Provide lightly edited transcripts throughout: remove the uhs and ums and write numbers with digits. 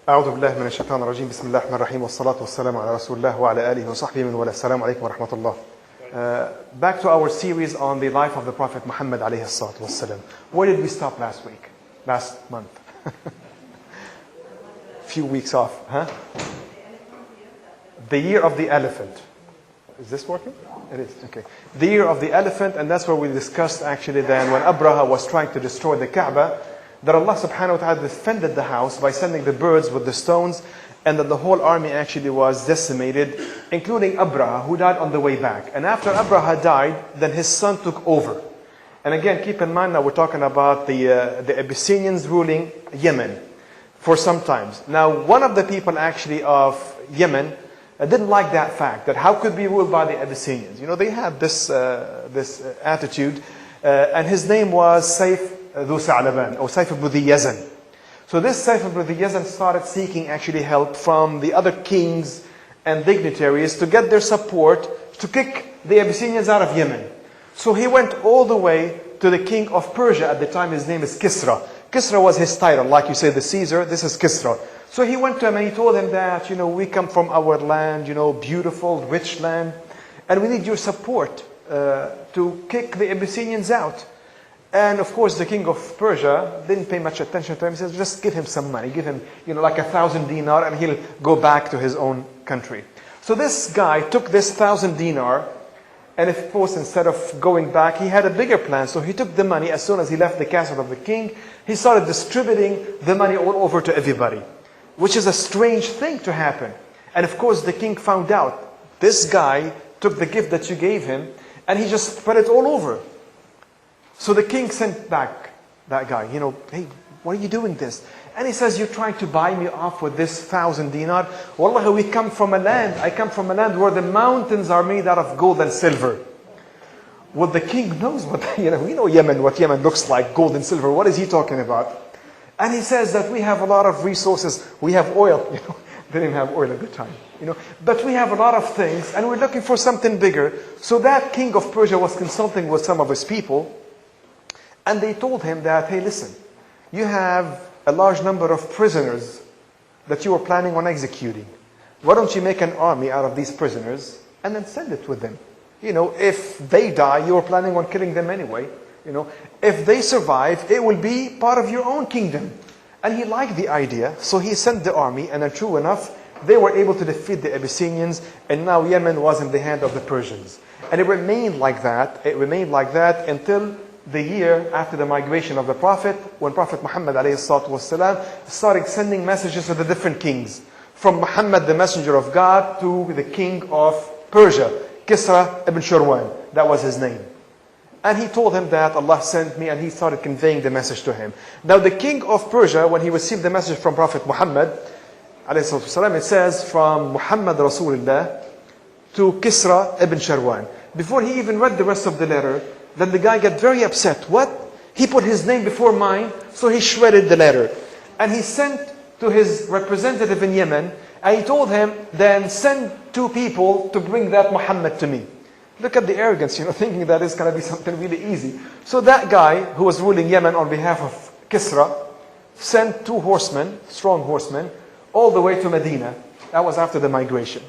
أعوذ بالله من الشيطان الرجيم بسم الله الرحمن الرحيم والصلاة والسلام على رسول الله وعلى آله وصحبه من والاه. السلام عليكم ورحمة الله. Back to our series on the life of the Prophet Muhammad alayhi salatu wassalam. Where did we stop last week? Last month? Few weeks off, huh? The year of the elephant. Is this working? It is, okay. The year of the elephant, and that's where we discussed actually then when Abraha was trying to destroy the Kaaba, that Allah subhanahu wa ta'ala defended the house by sending the birds with the stones, and that the whole army actually was decimated, including Abraha, who died on the way back. And after Abraha died, then his son took over. And again, keep in mind now we're talking about the Abyssinians ruling Yemen for some times. Now, one of the people actually of Yemen didn't like that fact, that how could be ruled by the Abyssinians? You know, they had this attitude, and his name was Saif ذو ثعلبان, or Saif ibn Yazan. So this Saif ibn Yazan started seeking actually help from the other kings and dignitaries to get their support to kick the Abyssinians out of Yemen. So he went all the way to the king of Persia at the time. His name is Kisra. Kisra was his title, like you say the Caesar, this is Kisra. So he went to him and he told him that, you know, we come from our land, you know, beautiful, rich land, and we need your support to kick the Abyssinians out. And of course, the king of Persia didn't pay much attention to him. He says, just give him some money. Give him, you know, like 1,000 dinar, and he'll go back to his own country. So this guy took this 1,000 dinar, and of course, instead of going back, he had a bigger plan. So he took the money as soon as he left the castle of the king. He started distributing the money all over to everybody, which is a strange thing to happen. And of course, the king found out. This guy took the gift that you gave him, and he just spread it all over. So the king sent back that guy, you know, hey, why are you doing this? And he says, you're trying to buy me off with this 1,000 dinar. Wallahi, I come from a land where the mountains are made out of gold and silver. Well, the king knows what, you know Yemen, what Yemen looks like, gold and silver. What is he talking about? And he says that we have a lot of resources. We have oil, you know. They didn't have oil at the time, you know. But we have a lot of things, and we're looking for something bigger. So that king of Persia was consulting with some of his people. And they told him that, hey, listen, you have a large number of prisoners that you are planning on executing. Why don't you make an army out of these prisoners and then send it with them? You know, if they die, you are planning on killing them anyway. You know, if they survive, it will be part of your own kingdom. And he liked the idea, so he sent the army, and then true enough, they were able to defeat the Abyssinians, and now Yemen was in the hand of the Persians. And it remained like that. It remained like that until the year after the migration of the Prophet, when Prophet Muhammad ﷺ started sending messages to the different kings. From Muhammad, the messenger of God, to the king of Persia, Kisra ibn Shirwan. That was his name. And he told him that Allah sent me, and he started conveying the message to him. Now the king of Persia, when he received the message from Prophet Muhammad ﷺ, it says, from Muhammad Rasulullah to Kisra ibn Shirwan. Before he even read the rest of the letter, then the guy got very upset. What? He put his name before mine, so he shredded the letter. And he sent to his representative in Yemen, and he told him, then send 2 people to bring that Muhammad to me. Look at the arrogance, you know, thinking that it's going to be something really easy. So that guy, who was ruling Yemen on behalf of Kisra, sent 2 horsemen, strong horsemen, all the way to Medina. That was after the migration.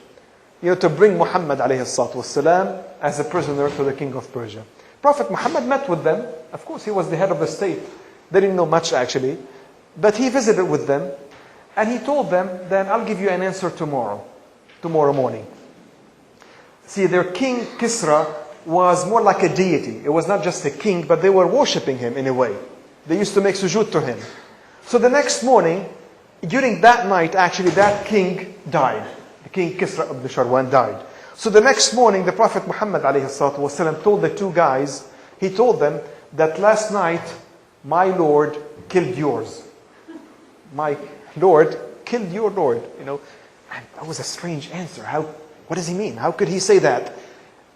You know, to bring Muhammad ﷺ as a prisoner to the king of Persia. Prophet Muhammad met with them. Of course, he was the head of the state. They didn't know much actually. But he visited with them. And he told them, then I'll give you an answer tomorrow morning. See, their king Kisra was more like a deity. It was not just a king, but they were worshipping him in a way. They used to make sujood to him. So the next morning, during that night, actually, that king died. The king Kisra ibn Shirwan died. So the next morning, the Prophet Muhammad ﷺ told the 2 guys, he told them that last night, my Lord killed yours. My Lord killed your Lord. You know, and that was a strange answer. What does he mean? How could he say that?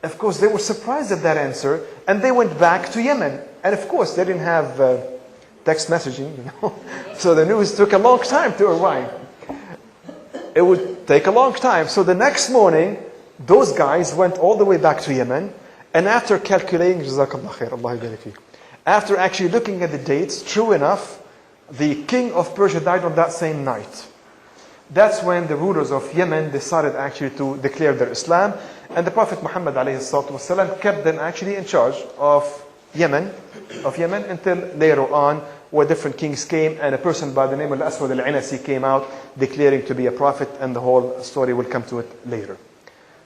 Of course, they were surprised at that answer, and they went back to Yemen. And of course, they didn't have text messaging, you know. So the news took a long time to arrive. It would take a long time. So the next morning, those guys went all the way back to Yemen, and after calculating, Jazakallah khair, Allah yabarik feek, after actually looking at the dates, true enough, the king of Persia died on that same night. that's when the rulers of Yemen decided actually to declare their Islam. And the Prophet Muhammad ﷺ kept them actually in charge of Yemen until later on, where different kings came, and a person by the name of Al-Aswad al-Inasi came out declaring to be a prophet, and the whole story will come to it later.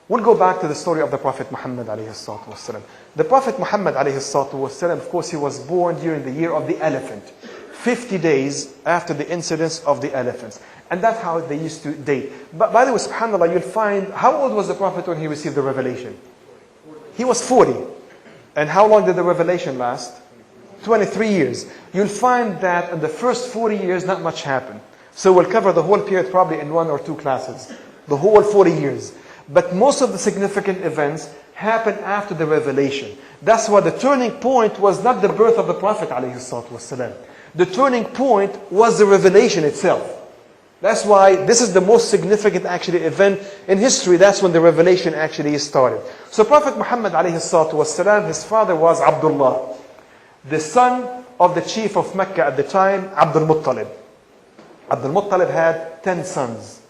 We'll go back to the story of the Prophet Muhammad ﷺ. The Prophet Muhammad ﷺ, of course, he was born during the year of the elephant, 50 days after the incidents of the elephants. And that's how they used to date. But by the way, subhanAllah, you'll find, how old was the Prophet when he received the revelation? He was 40. And how long did the revelation last? 23 years. You'll find that in the first 40 years, not much happened. So we'll cover the whole period probably in 1 or 2 classes. The whole 40 years. But most of the significant events happened after the revelation. That's why the turning point was not the birth of the Prophet ﷺ. The turning point was the revelation itself. That's why this is the most significant actually event in history. That's when the revelation actually started. So Prophet Muhammad ﷺ, his father was Abdullah, the son of the chief of Mecca at the time, Abdul Muttalib. Abdul Muttalib had 10 sons.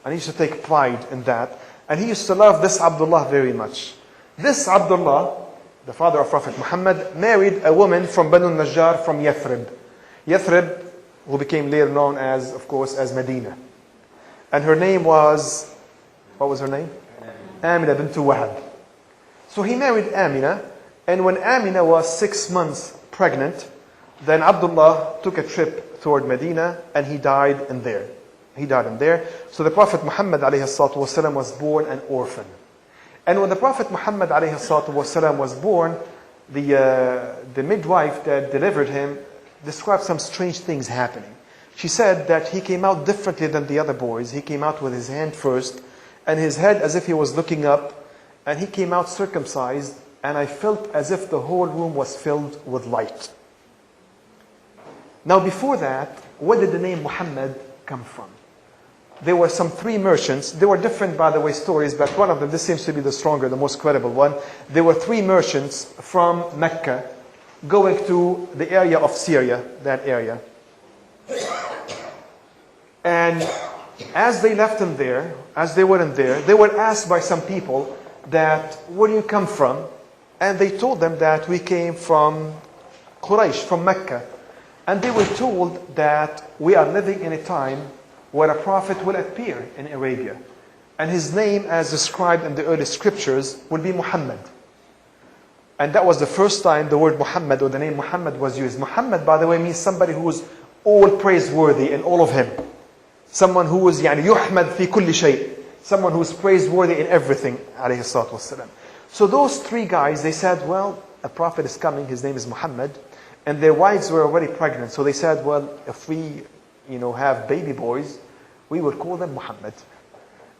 And he used to take pride in that. And he used to love this Abdullah very much. This Abdullah, the father of Prophet Muhammad, married a woman from Banu Najjar from Yathrib. Yathrib, who became later known as, of course, as Medina. And her name was, what was her name? Amina bint Wahab. So he married Amina, and when Amina was 6 months pregnant, then Abdullah took a trip toward Medina, and he died in there. So the Prophet Muhammad ﷺ was born an orphan. And when the Prophet Muhammad ﷺ was born, the midwife that delivered him described some strange things happening. She said that he came out differently than the other boys. He came out with his hand first, and his head as if he was looking up, and he came out circumcised, and I felt as if the whole room was filled with light. Now before that, where did the name Muhammad come from? There were some 3 merchants. They were different, by the way, stories, but one of them, this seems to be the stronger, the most credible one. There were 3 merchants from Mecca going to the area of Syria, that area. And as they left them there, as they were in there, they were asked by some people that, where do you come from? And they told them that we came from Quraysh, from Mecca. And they were told that we are living in a time where a prophet will appear in Arabia. And his name, as described in the early scriptures, will be Muhammad. And that was the first time the word Muhammad or the name Muhammad was used. Muhammad, by the way, means somebody who is all praiseworthy in all of him. Someone who is يحمد في كل شيء. Someone who is praiseworthy in everything, alayhi salatu wasalam. So those 3 guys, they said, well, a prophet is coming, his name is Muhammad. And their wives were already pregnant. So they said, well, if we have baby boys, we will call them Muhammad.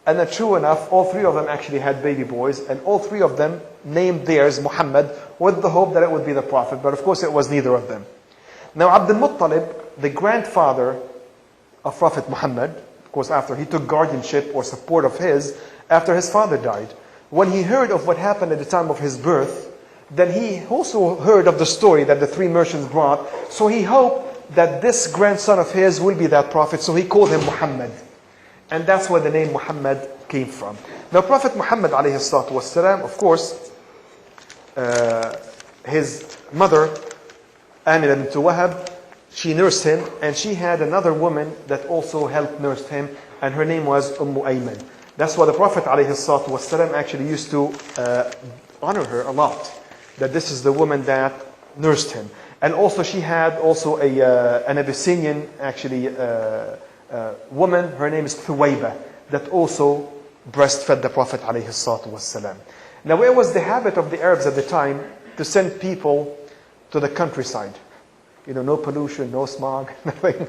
And then true enough, all 3 of them actually had baby boys, and all 3 of them named theirs Muhammad with the hope that it would be the Prophet. But of course it was neither of them. Now Abdul Muttalib, the grandfather of Prophet Muhammad, of course after he took guardianship or support of his, after his father died, when he heard of what happened at the time of his birth, then he also heard of the story that the 3 merchants brought. So he hoped that this grandson of his will be that prophet, so he called him Muhammad. And that's where the name Muhammad came from. Now Prophet Muhammad ﷺ, of course, his mother, Amina bint Wahab, she nursed him, and she had another woman that also helped nurse him, and her name was Ayman. That's why the Prophet ﷺ actually used to honor her a lot, that this is the woman that nursed him. And also she had also an Abyssinian actually woman, her name is Thuwayba, that also breastfed the Prophet ﷺ. Now it was the habit of the Arabs at the time to send people to the countryside. No pollution, no smog, nothing.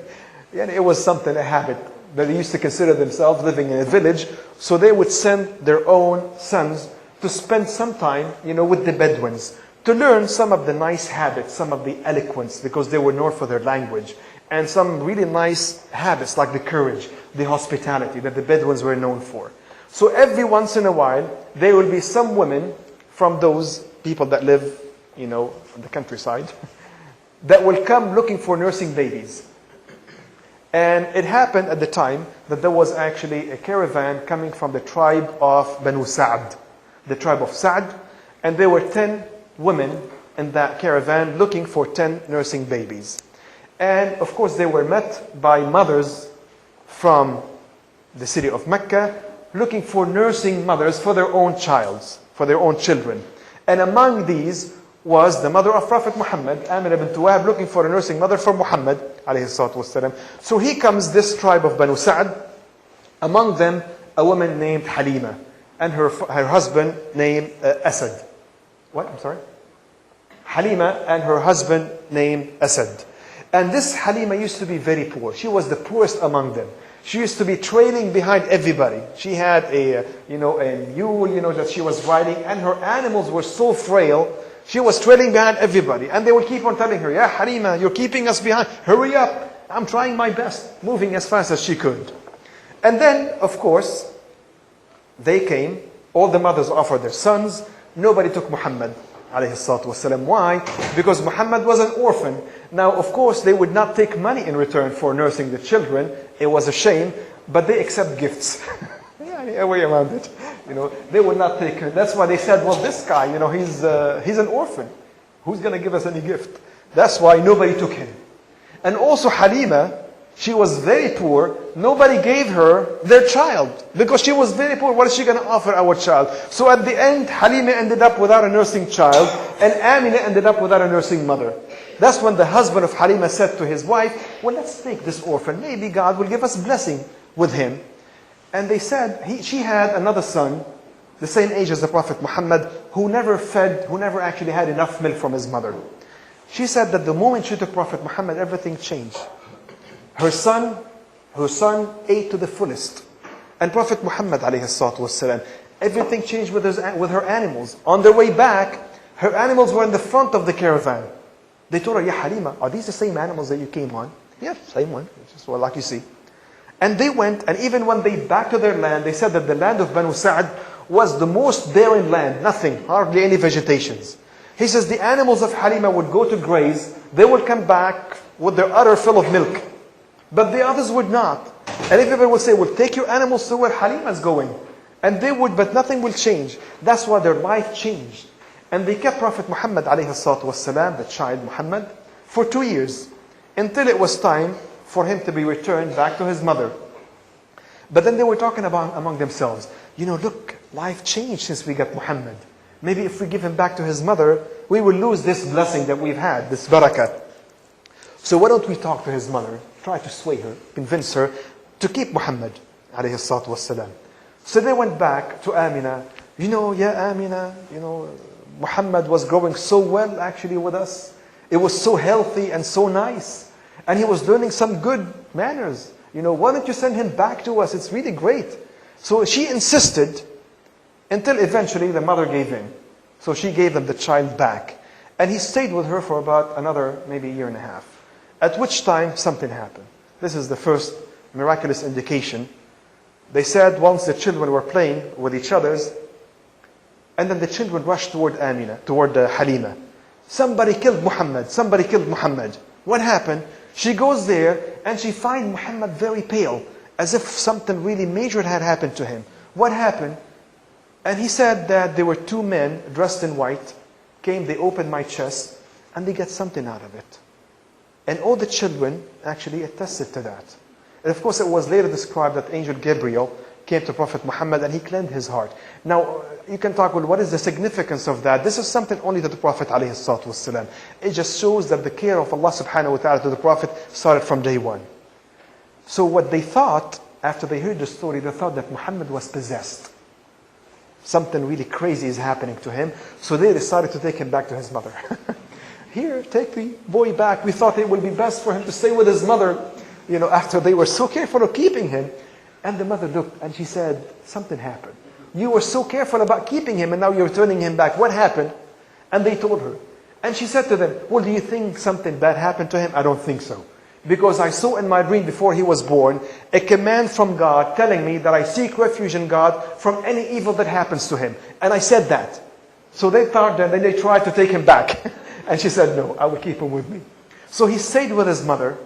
And it was something, a habit, that they used to consider themselves living in a village. So they would send their own sons to spend some time, with the Bedouins, to learn some of the nice habits, some of the eloquence, because they were known for their language, and some really nice habits like the courage, the hospitality that the Bedouins were known for. So every once in a while, there will be some women from those people that live, in the countryside, that will come looking for nursing babies. And it happened at the time that there was actually a caravan coming from the tribe of Banu Sa'd, the tribe of Sa'd, and there were 10 women in that caravan looking for 10 nursing babies. And of course they were met by mothers from the city of Mecca looking for nursing mothers for their own children. And among these was the mother of Prophet Muhammad, Amina bint Wahab, looking for a nursing mother for Muhammad alayhi salatu wasalam. So here comes this tribe of Banu Sa'd, among them a woman named Halima, and her husband named Asad. What? I'm sorry? Halima and her husband named Asad. And this Halima used to be very poor. She was the poorest among them. She used to be trailing behind everybody. She had a mule, that she was riding, and her animals were so frail. She was trailing behind everybody. And they would keep on telling her, "Yeah, Halima, you're keeping us behind. Hurry up. I'm trying my best," moving as fast as she could. And then, of course, they came. All the mothers offered their sons. Nobody took Muhammad alayhi salatu wasalam. Why? Because Muhammad was an orphan. Now, of course, they would not take money in return for nursing the children. It was a shame, but they accept gifts. Yeah, a way around it. They would not take her. That's why they said, well, this guy, he's an orphan. Who's going to give us any gift? That's why nobody took him. And also Halima, she was very poor. Nobody gave her their child because she was very poor. What is she going to offer our child? So at the end, Halima ended up without a nursing child, and Amina ended up without a nursing mother. That's when the husband of Halima said to his wife, well, let's take this orphan. Maybe God will give us blessing with him. And they said, she had another son, the same age as the Prophet Muhammad, who never actually had enough milk from his mother. She said that the moment she took Prophet Muhammad, everything changed. Her son ate to the fullest. And Prophet Muhammad alayhi salatu wasalam, everything changed with her animals. On their way back, her animals were in the front of the caravan. They told her, "Ya Halima, are these the same animals that you came on?" "Yeah, same one. Just like you see." And they went, and even when they back to their land, they said that the land of Banu Sa'd was the most barren land, nothing, hardly any vegetations. He says the animals of Halima would go to graze, they would come back with their udder full of milk. But the others would not. And everybody would say, well, take your animals to where Halima is going. And they would, but nothing will change. That's why their life changed. And they kept Prophet Muhammad alayhi salatu wasalam, the child Muhammad, for 2 years, until it was time for him to be returned back to his mother. But then they were talking about among themselves, look, life changed since we got Muhammad. Maybe if we give him back to his mother, we will lose this blessing that we've had, this barakah. So why don't we talk to his mother, try to sway her, convince her to keep Muhammad alayhi salatu wasalam. So they went back to Amina. Amina, Muhammad was growing so well actually with us. It was so healthy and so nice. And he was learning some good manners. Why don't you send him back to us? It's really great. So she insisted until eventually the mother gave in. So she gave them the child back. And he stayed with her for about another maybe year and a half. At which time something happened. This is the first miraculous indication. They said once the children were playing with each other's, and then the children rushed toward Halima. Somebody killed Muhammad. Somebody killed Muhammad. What happened? She goes there and she finds Muhammad very pale, as if something really major had happened to him. What happened? And he said that there were 2 men dressed in white, came, they opened my chest, and they got something out of it. And all the children actually attested to that. And of course it was later described that Angel Gabriel came to Prophet Muhammad and he cleansed his heart. Now, you can talk, well, what is the significance of that? This is something only to the Prophet ﷺ. It just shows that the care of Allah subhanahu wa ta'ala to the Prophet started from day one. So what they thought, after they heard the story, they thought that Muhammad was possessed. Something really crazy is happening to him. So they decided to take him back to his mother. Here, take the boy back. We thought it would be best for him to stay with his mother, after they were so careful of keeping him. And the mother looked and she said, something happened. You were so careful about keeping him and now you're turning him back. What happened? And they told her. And she said to them, well, do you think something bad happened to him? I don't think so. Because I saw in my dream before he was born, a command from God telling me that I seek refuge in God from any evil that happens to him. And I said that. So they thought that, then they tried to take him back. And she said, no, I will keep him with me. So he stayed with his mother.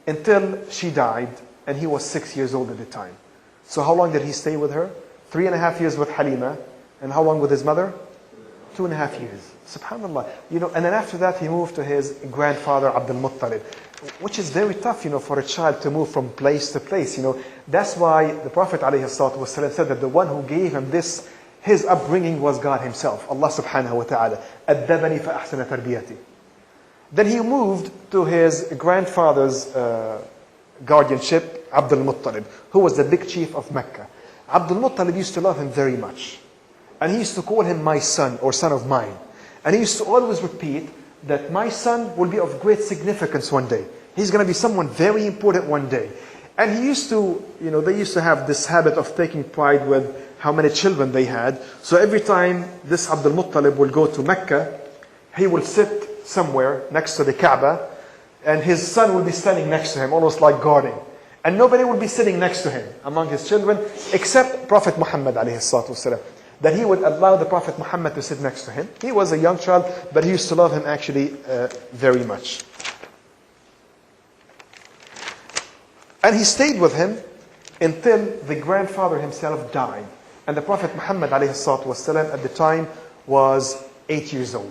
until she died, and he was 6 years old at the time. So how long did he stay with her? 3.5 years with Halima. And how long with his mother? 2.5 years. SubhanAllah. And then after that he moved to his grandfather Abdul Muttalib, which is very tough, for a child to move from place to place. That's why the Prophet ﷺ said that the one who gave him this, his upbringing, was God himself. Allah subhanahu wa ta'ala. أَدَّبَنِي فَأَحْسَنَ تَرْبِيَتِي. Then he moved to his grandfather's guardianship, Abdul Muttalib, who was the big chief of Mecca. Abdul Muttalib used to love him very much. And he used to call him my son, or son of mine. And he used to always repeat that my son will be of great significance one day. He's going to be someone very important one day. And he used to, they used to have this habit of taking pride with how many children they had. So every time this Abdul Muttalib will go to Mecca, he will sit somewhere next to the Kaaba, and his son will be standing next to him, almost like guarding. And nobody will be sitting next to him among his children, except Prophet Muhammad ﷺ. That he would allow the Prophet Muhammad to sit next to him. He was a young child, but he used to love him actually very much. And he stayed with him until the grandfather himself died. And the Prophet Muhammad ﷺ at the time was 8 years old.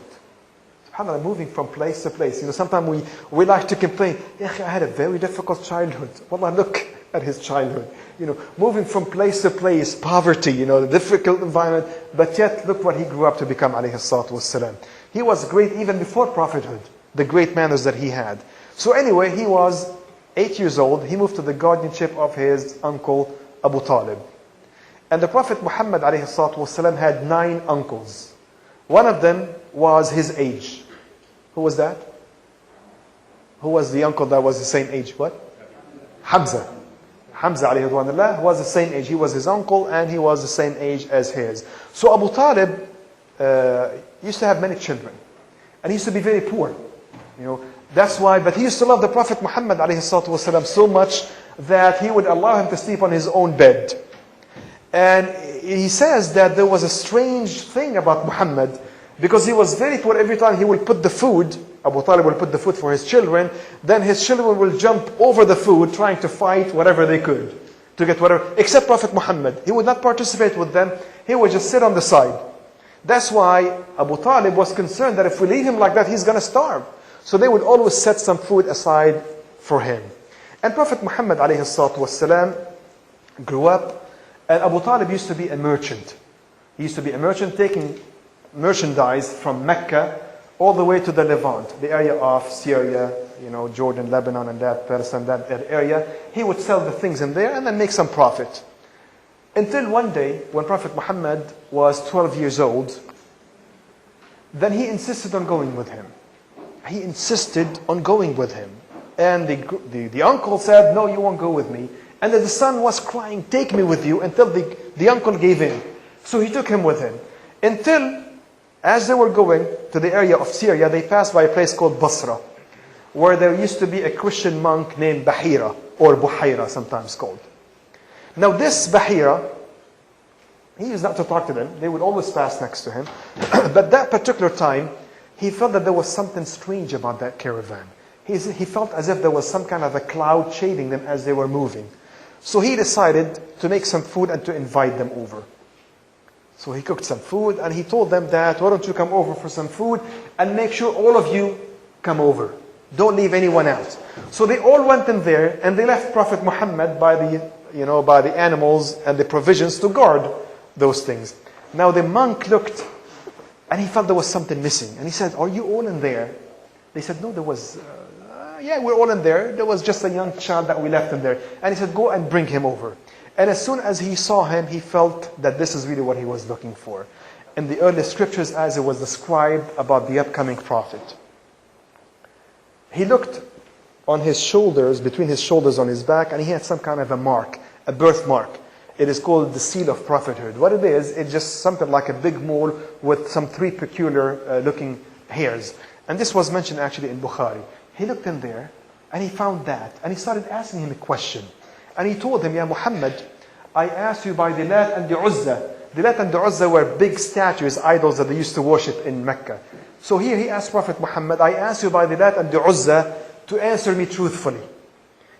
SubhanAllah, moving from place to place. Sometimes we like to complain, I had a very difficult childhood. Wallah, look at his childhood. Moving from place to place, poverty, the difficult environment, but yet look what he grew up to become, alayhi salatu wassalam. He was great even before prophethood, the great manners that he had. So anyway, he was 8 years old. He moved to the guardianship of his uncle Abu Talib. And the Prophet Muhammad alayhi salatu wassalam had 9 uncles. One of them was his age. Who was that? Who was the uncle that was the same age? What? Hamza. Hamza alayhi ridwanullah was the same age. He was his uncle and he was the same age as his. So Abu Talib used to have many children. And he used to be very poor. That's why, but he used to love the Prophet Muhammad alayhi salatu wasalam so much that he would allow him to sleep on his own bed. And he says that there was a strange thing about Muhammad, because he was very poor. Every time he will put the food, Abu Talib will put the food for his children, then his children will jump over the food trying to fight whatever they could to get whatever, except Prophet Muhammad. He would not participate with them. He would just sit on the side. That's why Abu Talib was concerned that if we leave him like that, he's going to starve. So they would always set some food aside for him. And Prophet Muhammad alayhi salatu wasalam grew up, and Abu Talib used to be a merchant. He used to be a merchant taking merchandise from Mecca all the way to the Levant, the area of Syria, Jordan, Lebanon, and that Palestine, that area. He would sell the things in there and then make some profit. Until one day, when Prophet Muhammad was 12 years old, then he insisted on going with him. He insisted on going with him. And the uncle said, no, you won't go with me. And the son was crying, take me with you, until the uncle gave in. So he took him with him. Until, as they were going to the area of Syria, they passed by a place called Basra, where there used to be a Christian monk named Bahira, or Buhaira sometimes called. Now this Bahira, he used not to talk to them. They would always pass next to him. But that particular time, he felt that there was something strange about that caravan. He felt as if there was some kind of a cloud shading them as they were moving. So he decided to make some food and to invite them over. So he cooked some food and he told them that, why don't you come over for some food and make sure all of you come over. Don't leave anyone out. So they all went in there and they left Prophet Muhammad by the animals and the provisions to guard those things. Now the monk looked and he felt there was something missing. And he said, are you all in there? They said, no, there was, yeah, we're all in there. There was just a young child that we left in there. And he said, go and bring him over. And as soon as he saw him, he felt that this is really what he was looking for. In the early scriptures, as it was described about the upcoming prophet. He looked on his shoulders, between his shoulders on his back, and he had some kind of a mark, a birthmark. It is called the seal of prophethood. What it is, it's just something like a big mole with some 3 peculiar looking hairs. And this was mentioned actually in Bukhari. He looked in there and he found that. And he started asking him a question. And he told him, Ya Muhammad, I asked you by the Lat and the Uzza. The Lat and the Uzza were big statues, idols that they used to worship in Mecca. So here he asked Prophet Muhammad, I asked you by the Lat and the Uzza to answer me truthfully.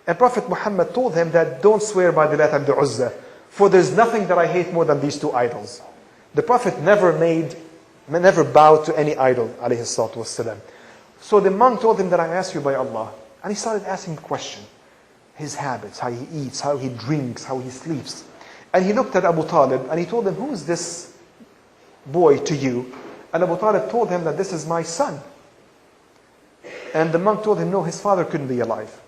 And Prophet Muhammad told him that don't swear by the Lat and the Uzza, for there's nothing that I hate more than these two idols. The Prophet never bowed to any idol, alayhi salatu wassalam. So the monk told him that I ask you by Allah. And he started asking questions. His habits, how he eats, how he drinks, how he sleeps. And he looked at Abu Talib and he told him, who is this boy to you? And Abu Talib told him that this is my son. And the monk told him, no, his father couldn't be alive.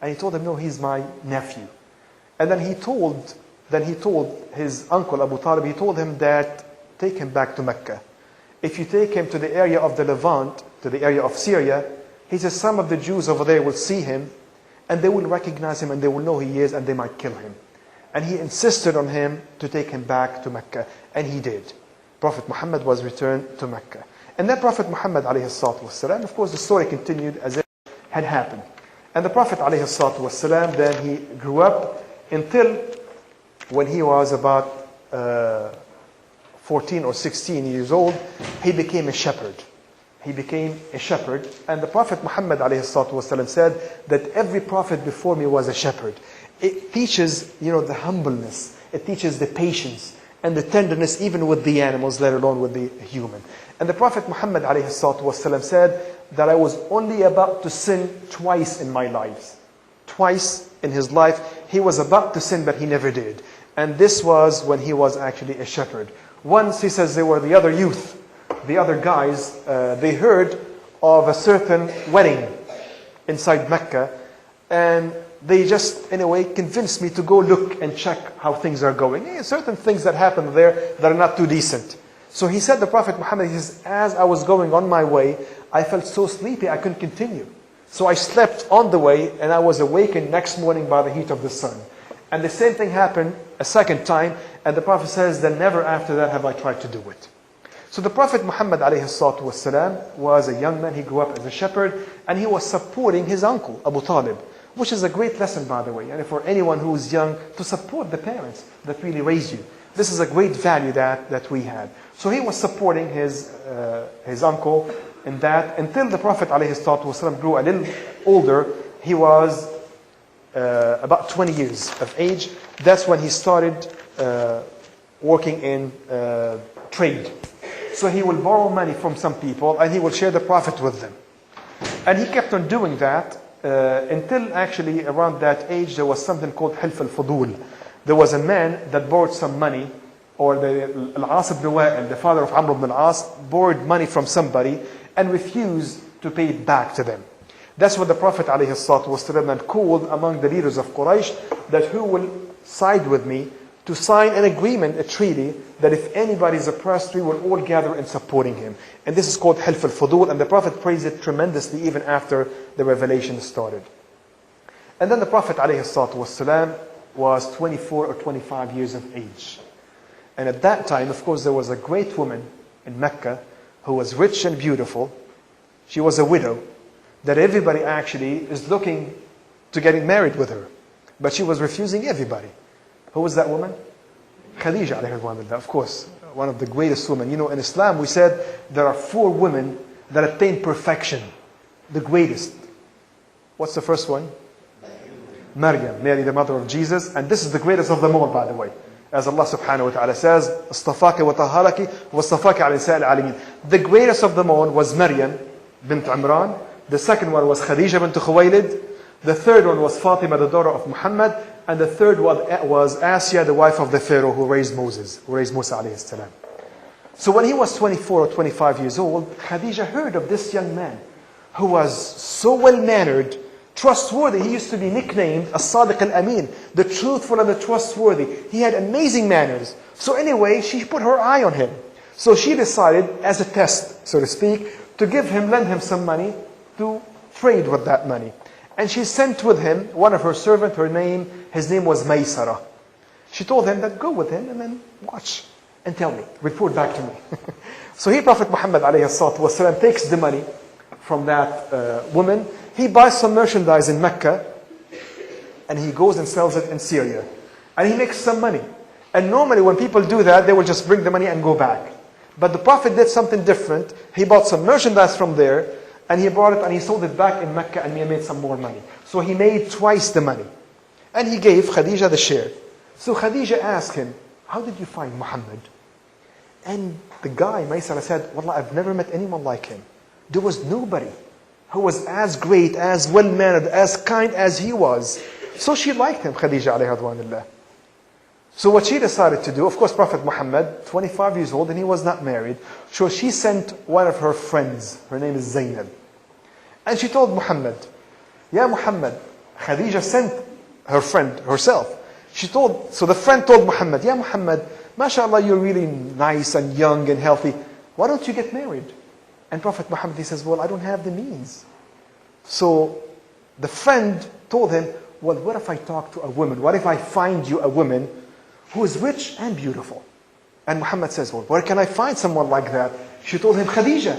And he told him, no, he's my nephew. And then he told his uncle Abu Talib, he told him that take him back to Mecca. If you take him to the area of the Levant, to the area of Syria, he says some of the Jews over there will see him and they will recognize him and they will know who he is and they might kill him. And he insisted on him to take him back to Mecca. And he did. Prophet Muhammad was returned to Mecca. And then Prophet Muhammad alayhi salatu wasalam, of course the story continued as if it had happened. And the Prophet alayhi salatu wasalam, then he grew up until when he was about 14 or 16 years old, he became a shepherd. He became a shepherd. And the Prophet Muhammad alayhi salatu wasalam said that every prophet before me was a shepherd. It teaches, the humbleness. It teaches the patience and the tenderness even with the animals, let alone with the human. And the Prophet Muhammad alayhi salatu wasalam said that I was only about to sin twice in my life. Twice in his life, he was about to sin, but he never did. And this was when he was actually a shepherd. Once, he says, there were the other youth, the other guys, they heard of a certain wedding inside Mecca, and they just, in a way, convinced me to go look and check how things are going. Certain things that happen there that are not too decent. So he said, the Prophet Muhammad, he says, as I was going on my way, I felt so sleepy I couldn't continue. So I slept on the way, and I was awakened next morning by the heat of the sun. And the same thing happened a second time, and the Prophet says that never after that have I tried to do it. So the Prophet Muhammad alayhi salatu wasalam was a young man. He grew up as a shepherd, and he was supporting his uncle, Abu Talib, which is a great lesson, by the way, and for anyone who is young, to support the parents that really raised you. This is a great value that we had. So he was supporting his uncle in that until the Prophet ﷺ grew a little older. He was about 20 years of age. That's when he started working in trade. So he will borrow money from some people and he will share the profit with them. And he kept on doing that until actually around that age there was something called Hilf al-Fudul. There was a man that borrowed some money, or Al-As ibn Wa'il, the father of Amr ibn al-As, borrowed money from somebody and refused to pay it back to them. That's what the Prophet ﷺ called among the leaders of Quraysh, that who will side with me to sign an agreement, a treaty, that if anybody is oppressed, we will all gather in supporting him. And this is called Hilf al-Fudul, and the Prophet praised it tremendously even after the revelation started. And then the Prophet ﷺ was 24 or 25 years of age. And at that time, of course, there was a great woman in Mecca who was rich and beautiful. She was a widow that everybody actually is looking to getting married with her. But she was refusing everybody. Who was that woman? Khadija, of course, one of the greatest women. In Islam we said there are 4 women that attain perfection. The greatest. What's the first one? Maryam, Mary, the mother of Jesus. And this is the greatest of them all, by the way. As Allah subhanahu wa ta'ala says, "Astafaki wa taharaki wa astafaki ala nisa'il alamin." The greatest of them all was Maryam bint Imran. The second one was Khadija bint Khuwaylid. The third one was Fatima, the daughter of Muhammad. And the third was Asya, the wife of the Pharaoh who raised Musa alayhi salam. So when he was 24 or 25 years old, Khadija heard of this young man who was so well-mannered, trustworthy. He used to be nicknamed As-Sadiq Al-Amin, the truthful and the trustworthy. He had amazing manners. So anyway, she put her eye on him. So she decided, as a test, so to speak, to lend him some money to trade with that money. And she sent with him one of her servants, his name was Maysara. She told him that go with him and then watch and tell me, report back to me. So Prophet Muhammad ﷺ takes the money from that woman. He buys some merchandise in Mecca and he goes and sells it in Syria. And he makes some money. And normally when people do that, they will just bring the money and go back. But the Prophet did something different. He bought some merchandise from there, and he brought it and he sold it back in Mecca, and he made some more money. So he made twice the money. And he gave Khadija the share. So Khadija asked him, how did you find Muhammad? And the guy, Maysara, said, Wallah, I've never met anyone like him. There was nobody who was as great, as well-mannered, as kind as he was. So she liked him, Khadija alayha radwanillah. So what she decided to do, of course, Prophet Muhammad, 25 years old, and he was not married. So she sent one of her friends, her name is Zainab. And she told Muhammad, Ya Muhammad, Khadija sent her friend herself. So the friend told Muhammad, Ya Muhammad, mashallah, you're really nice and young and healthy. Why don't you get married? And Prophet Muhammad, he says, well, I don't have the means. So the friend told him, well, what if I talk to a woman? What if I find you a woman who is rich and beautiful? And Muhammad says, well, where can I find someone like that? She told him, Khadija.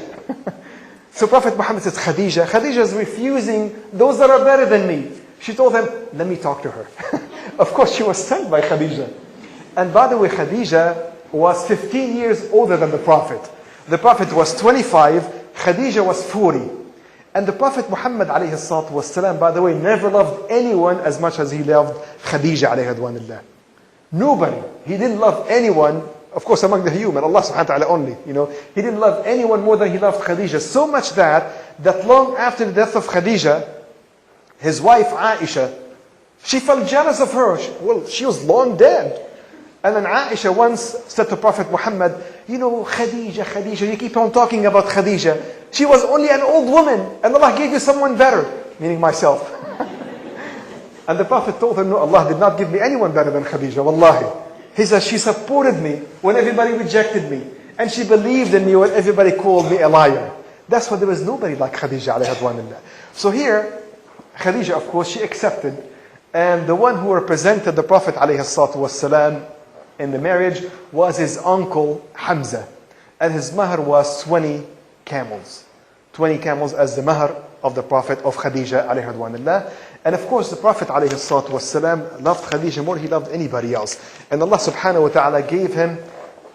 So Prophet Muhammad says, Khadija. Khadija is refusing those that are better than me. She told him, let me talk to her. Of course, she was sent by Khadija. And by the way, Khadija was 15 years older than the Prophet. The Prophet was 25, Khadija was 40. And the Prophet Muhammad alayhi salatu wasalam, by the way, never loved anyone as much as he loved Khadija alayhi radwanillah. Nobody. He didn't love anyone, of course among the human, Allah subhanahu wa ta'ala only. He didn't love anyone more than he loved Khadija. So much that long after the death of Khadija, his wife Aisha, she felt jealous of her. She was long dead. And then Aisha once said to Prophet Muhammad, Khadija, you keep on talking about Khadija. She was only an old woman, and Allah gave you someone better, meaning myself. And the Prophet told her, no, Allah did not give me anyone better than Khadija, wallahi. He says, she supported me when everybody rejected me. And she believed in me when everybody called me a liar. That's why there was nobody like Khadija alayha radwanillah. So here, Khadija, of course, she accepted. And the one who represented the Prophet alayhi salatu wasalam in the marriage was his uncle Hamza. And his mahr was 20 camels. 20 camels as the mahr of the Prophet of Khadija alayhi radwanillah. And of course the Prophet alayhi salatu wasalam loved Khadija more than he loved anybody else. And Allah subhanahu wa ta'ala gave him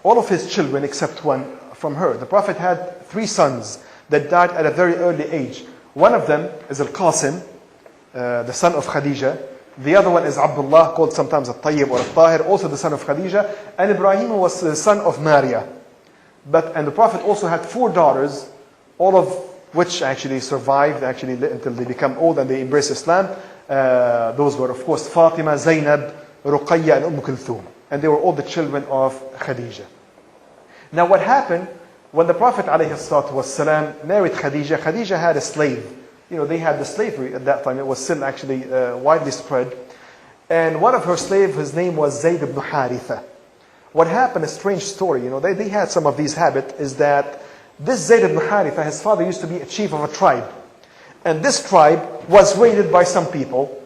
all of his children except one from her. The Prophet had 3 sons that died at a very early age. One of them is Al-Qasim, the son of Khadija. The other one is Abdullah, called sometimes Al-Tayyib or Al-Tahir, also the son of Khadija. And Ibrahim was the son of Maria. And the Prophet also had 4 daughters, all of which actually survived until they become old and they embrace Islam. Those were, of course, Fatima, Zainab, Ruqayya, and Kulthum. And they were all the children of Khadija. Now what happened, when the Prophet ﷺ married Khadija, Khadija had a slave. They had the slavery at that time. It was still actually widely spread. And one of her slaves, his name was Zayd ibn Haritha. What happened, a strange story, they had some of these habits, is that this Zayd ibn Haritha, his father used to be a chief of a tribe. And this tribe was raided by some people.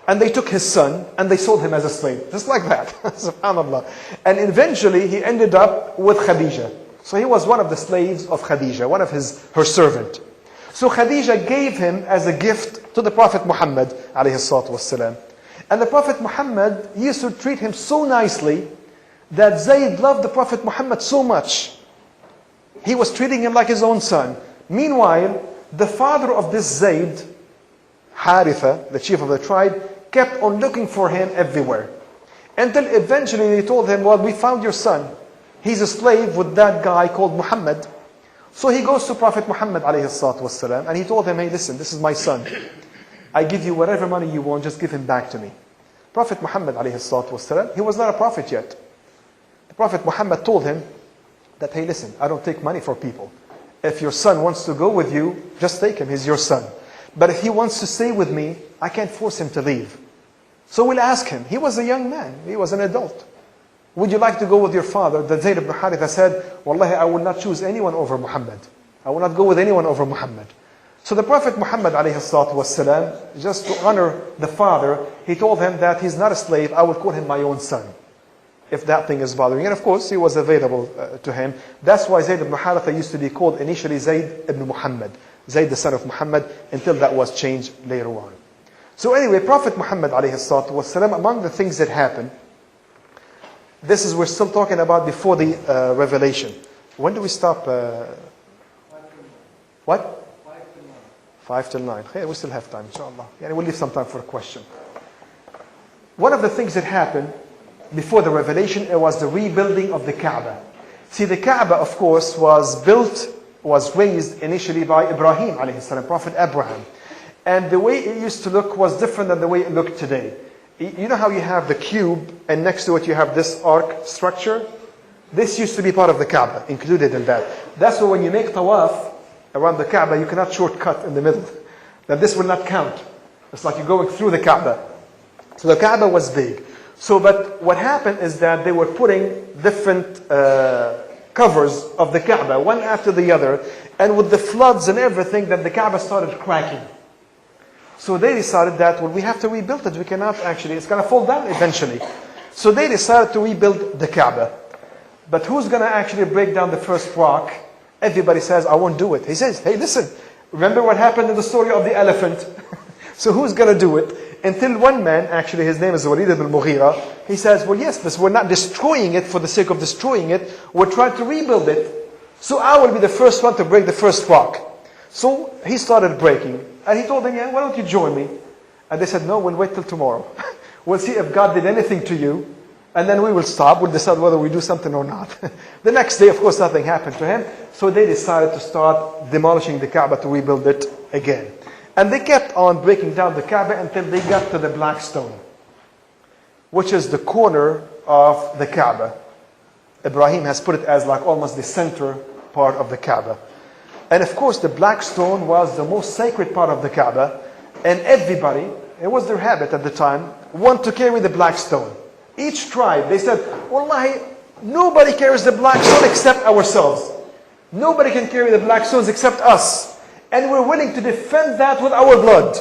And they took his son and they sold him as a slave. Just like that. SubhanAllah. And eventually he ended up with Khadija. So he was one of the slaves of Khadija, one of her servant. So Khadija gave him as a gift to the Prophet Muhammad alayhi salatu wasalam. And the Prophet Muhammad used to treat him so nicely that Zayd loved the Prophet Muhammad so much. He was treating him like his own son. Meanwhile, the father of this Zayd, Haritha, the chief of the tribe, kept on looking for him everywhere. Until eventually they told him, well, we found your son. He's a slave with that guy called Muhammad. So he goes to Prophet Muhammad alayhi salatu wasalam, and he told him, hey, listen, this is my son. I give you whatever money you want, just give him back to me. Prophet Muhammad alayhi salatu wasalam, he was not a prophet yet. The Prophet Muhammad told him that, hey, listen, I don't take money for people. If your son wants to go with you, just take him, he's your son. But if he wants to stay with me, I can't force him to leave. So we'll ask him. He was a young man, he was an adult. Would you like to go with your father? The Zayd ibn Haritha said, Wallahi, I will not choose anyone over Muhammad. I will not go with anyone over Muhammad. So the Prophet Muhammad alayhi salatu wasalam, just to honor the father, he told him that he's not a slave, I will call him my own son, if that thing is bothering. And of course, he was available to him. That's why Zayd ibn Haritha used to be called initially Zayd ibn Muhammad. Zayd the son of Muhammad, until that was changed later on. So anyway, Prophet Muhammad alayhi salatu wasalam, among the things that happened, we're still talking about before the revelation. When do we stop? What? 5 till 9. Hey, we still have time, inshallah. Yeah, we'll leave some time for a question. One of the things that happened before the revelation, it was the rebuilding of the Kaaba. See, the Kaaba, of course, was raised initially by Ibrahim, alayhi salam, Prophet Abraham. And the way it used to look was different than the way it looked today. You know how you have the cube, and next to it you have this arc structure? This used to be part of the Kaaba, included in that. That's why when you make tawaf around the Kaaba, you cannot shortcut in the middle. That this will not count. It's like you're going through the Kaaba. So the Kaaba was big. But what happened is that they were putting different covers of the Kaaba, one after the other. And with the floods and everything, then the Kaaba started cracking. So they decided that, well, we have to rebuild it. We cannot actually, it's going to fall down eventually. So they decided to rebuild the Kaaba. But who's going to actually break down the first rock? Everybody says, I won't do it. He says, hey, listen, remember what happened in the story of the elephant? So who's going to do it? Until one man, actually his name is Walid ibn Mughira, he says, well, yes, we're not destroying it for the sake of destroying it. We're trying to rebuild it. So I will be the first one to break the first rock. So he started breaking. And he told them, yeah, why don't you join me? And they said, no, we'll wait till tomorrow. We'll see if God did anything to you. And then we will stop. We'll decide whether we do something or not. The next day, of course, nothing happened to him. So they decided to start demolishing the Kaaba to rebuild it again. And they kept on breaking down the Kaaba until they got to the black stone, which is the corner of the Kaaba. Ibrahim has put it as like almost the center part of the Kaaba. And of course, the black stone was the most sacred part of the Kaaba. And everybody, it was their habit at the time, want to carry the black stone. Each tribe, they said, Wallahi, nobody carries the black stone except ourselves. Nobody can carry the black stones except us. And we're willing to defend that with our blood.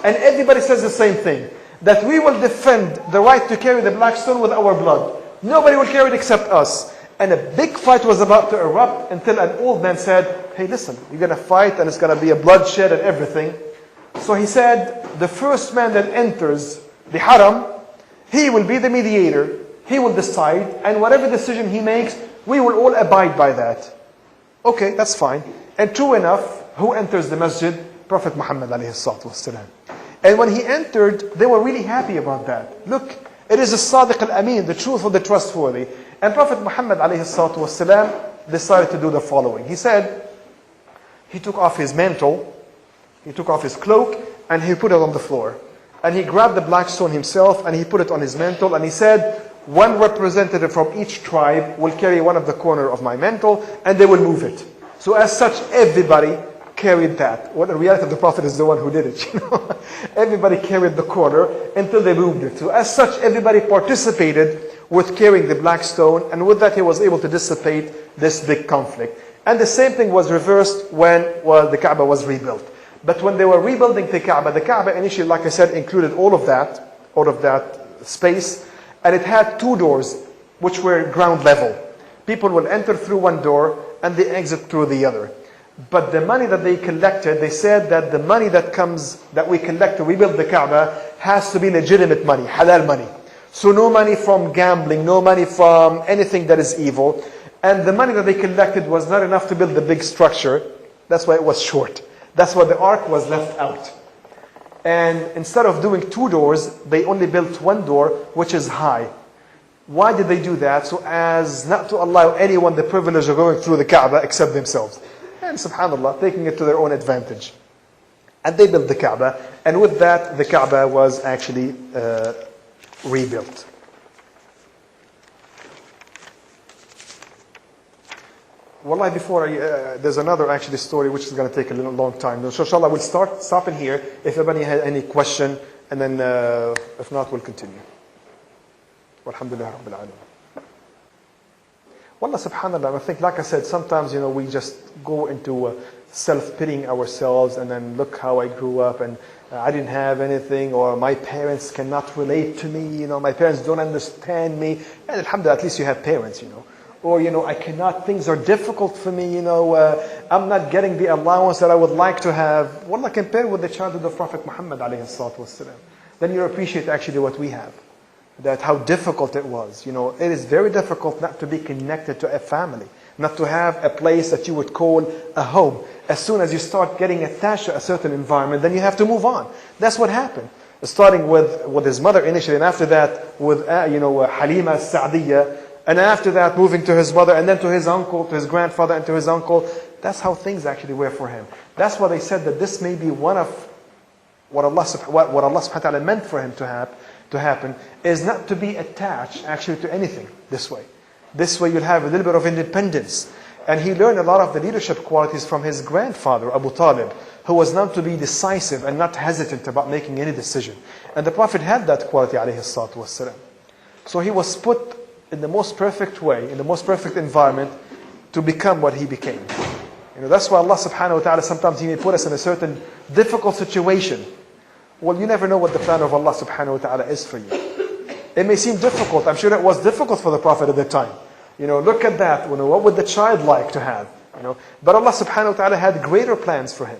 And everybody says the same thing. That we will defend the right to carry the black stone with our blood. Nobody will carry it except us. And a big fight was about to erupt until an old man said, hey, listen, you're going to fight and it's going to be a bloodshed and everything. So he said, the first man that enters the haram, he will be the mediator. He will decide. And whatever decision he makes, we will all abide by that. Okay, that's fine. And true enough, who enters the masjid? Prophet Muhammad alayhi salatu wasalam. And when he entered, they were really happy about that. Look, it is the Sadiq al-Amin, the truthful, the trustworthy. And Prophet Muhammad alayhi salatu wasalam decided to do the following. He said, he took off his mantle, he took off his cloak, and he put it on the floor. And he grabbed the black stone himself, and he put it on his mantle, and he said, one representative from each tribe will carry one of the corner of my mantle, and they will move it. So as such, everybody carried that. Well, the reality of the Prophet is the one who did it. Everybody carried the corner until they moved it. So as such, everybody participated with carrying the black stone, and with that he was able to dissipate this big conflict. And the same thing was reversed when the Kaaba was rebuilt. But when they were rebuilding the Kaaba initially, like I said, included all of that space, and it had two doors, which were ground level. People will enter through one door, and they exit through the other. But the money that they collected, they said that the money that we collect to rebuild the Kaaba has to be legitimate money, halal money. So no money from gambling, no money from anything that is evil. And the money that they collected was not enough to build the big structure. That's why it was short. That's why the ark was left out. And instead of doing two doors, they only built one door, which is high. Why did they do that? So as not to allow anyone the privilege of going through the Kaaba except themselves. And subhanAllah, taking it to their own advantage. And they built the Kaaba. And with that, the Kaaba was actually rebuilt. Wallahi, before there's another actually story which is going to take a little long time. So inshallah, we'll stop in here. If anybody has any question, and then if not, we'll continue. Walhamdulillah Rabbil Alameen. Wallah, subhanAllah, I think, like I said, sometimes, we just go into self-pitying ourselves, and then look how I grew up, and I didn't have anything, or my parents cannot relate to me, my parents don't understand me. And alhamdulillah, at least you have parents, Or, I cannot, things are difficult for me, I'm not getting the allowance that I would like to have. Wallah, compare with the childhood of Prophet Muhammad alayhi salatu wasalam. Then you appreciate actually what we have. that how difficult it was. You know, it is very difficult not to be connected to a family, not to have a place that you would call a home. As soon as you start getting attached to a certain environment, then you have to move on. That's what happened. Starting with his mother initially, and after that with Halima al-Sa'diyya, and after that moving to his mother, and then to his uncle, to his grandfather, and to his uncle. That's how things actually were for him. That's why they said that this may be one of what Allah subhanahu wa ta'ala meant for him to happen, is not to be attached actually to anything this way. This way you'll have a little bit of independence. And he learned a lot of the leadership qualities from his grandfather, Abu Talib, who was known to be decisive and not hesitant about making any decision. And the Prophet had that quality, alayhi salatu wassalam. So he was put in the most perfect way, in the most perfect environment, to become what he became. You know, that's why Allah subhanahu wa ta'ala, sometimes He may put us in a certain difficult situation. Well, you never know what the plan of Allah subhanahu wa ta'ala is for you. It may seem difficult. I'm sure it was difficult for the Prophet at the time. You know, look at that. You know, what would the child like to have? You know, but Allah subhanahu wa ta'ala had greater plans for him.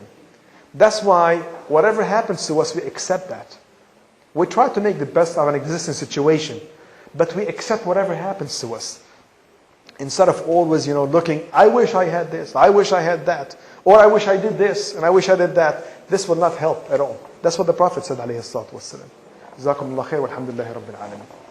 That's why whatever happens to us, we accept that. We try to make the best of an existing situation, but we accept whatever happens to us. Instead of always, looking, I wish I had this, I wish I had that, or I wish I did this, and I wish I did that. This will not help at all. That's what the Prophet said, alayhi salatu wassalam. Jazakumullah khair, walhamdulillahi rabbil alameen.